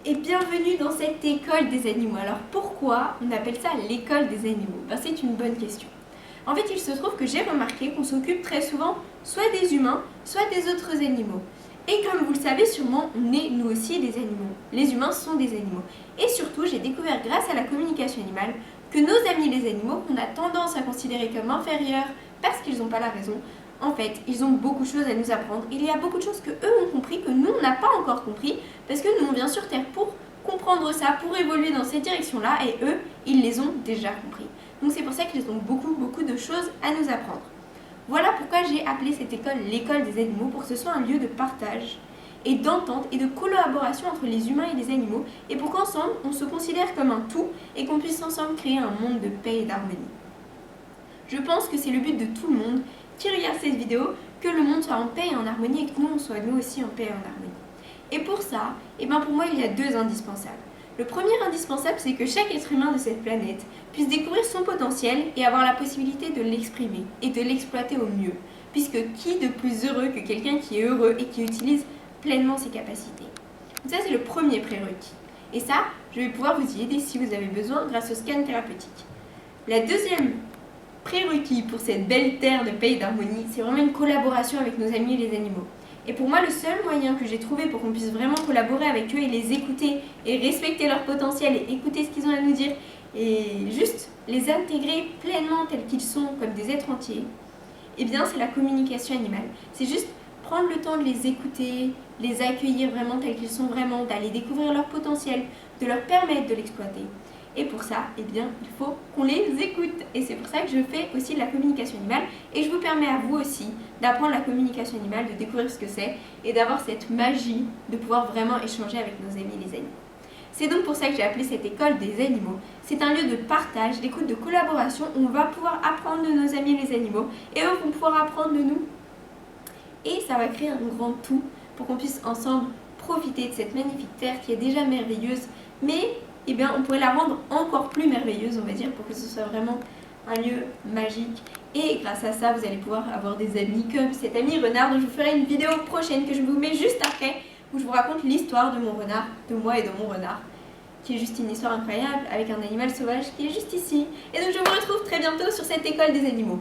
Et bienvenue dans cette école des animaux. Alors pourquoi on appelle ça l'école des animaux? C'est une bonne question. En fait, il se trouve que j'ai remarqué qu'on s'occupe très souvent soit des humains, soit des autres animaux. Et comme vous le savez sûrement, on est nous aussi des animaux. Les humains sont des animaux. Et surtout, j'ai découvert grâce à la communication animale que nos amis les animaux, qu'on a tendance à considérer comme inférieurs parce qu'ils n'ont pas la raison, en fait, ils ont beaucoup de choses à nous apprendre. Il y a beaucoup de choses que eux ont compris, que nous, on n'a pas encore compris, parce que nous, on vient sur Terre pour comprendre ça, pour évoluer dans cette direction-là, et eux, ils les ont déjà compris. Donc c'est pour ça qu'ils ont beaucoup de choses à nous apprendre. Voilà pourquoi j'ai appelé cette école l'école des animaux, pour que ce soit un lieu de partage et d'entente et de collaboration entre les humains et les animaux, et pour qu'ensemble, on se considère comme un tout, et qu'on puisse ensemble créer un monde de paix et d'harmonie. Je pense que c'est le but de tout le monde qui regarde cette vidéo, que le monde soit en paix et en harmonie, et que nous, on soit nous aussi en paix et en harmonie. Et pour ça, pour moi, il y a deux indispensables. Le premier indispensable, c'est que chaque être humain de cette planète puisse découvrir son potentiel et avoir la possibilité de l'exprimer et de l'exploiter au mieux. Puisque qui de plus heureux que quelqu'un qui est heureux et qui utilise pleinement ses capacités? Donc ça, c'est le premier prérequis. Et ça, je vais pouvoir vous y aider si vous avez besoin grâce au scan thérapeutique. La deuxième prérequis pour cette belle terre de paix et d'harmonie, c'est vraiment une collaboration avec nos amis les animaux. Et pour moi, le seul moyen que j'ai trouvé pour qu'on puisse vraiment collaborer avec eux et les écouter et respecter leur potentiel et écouter ce qu'ils ont à nous dire et juste les intégrer pleinement tels qu'ils sont comme des êtres entiers, c'est la communication animale. C'est juste prendre le temps de les écouter, les accueillir vraiment tels qu'ils sont vraiment, d'aller découvrir leur potentiel, de leur permettre de l'exploiter. Et pour ça, il faut qu'on les écoute. Et c'est pour ça que je fais aussi de la communication animale. Et je vous permets à vous aussi d'apprendre la communication animale, de découvrir ce que c'est et d'avoir cette magie de pouvoir vraiment échanger avec nos amis les animaux. C'est donc pour ça que j'ai appelé cette école des animaux. C'est un lieu de partage, d'écoute, de collaboration où on va pouvoir apprendre de nos amis les animaux et eux vont pouvoir apprendre de nous. Et ça va créer un grand tout pour qu'on puisse ensemble profiter de cette magnifique terre qui est déjà merveilleuse, mais on pourrait la rendre encore plus merveilleuse, on va dire, pour que ce soit vraiment un lieu magique. Et grâce à ça, vous allez pouvoir avoir des amis comme cet ami renard dont je vous ferai une vidéo prochaine que je vous mets juste après, où je vous raconte l'histoire de mon renard, de moi et de mon renard, qui est juste une histoire incroyable avec un animal sauvage qui est juste ici. Et donc je vous retrouve très bientôt sur cette école des animaux.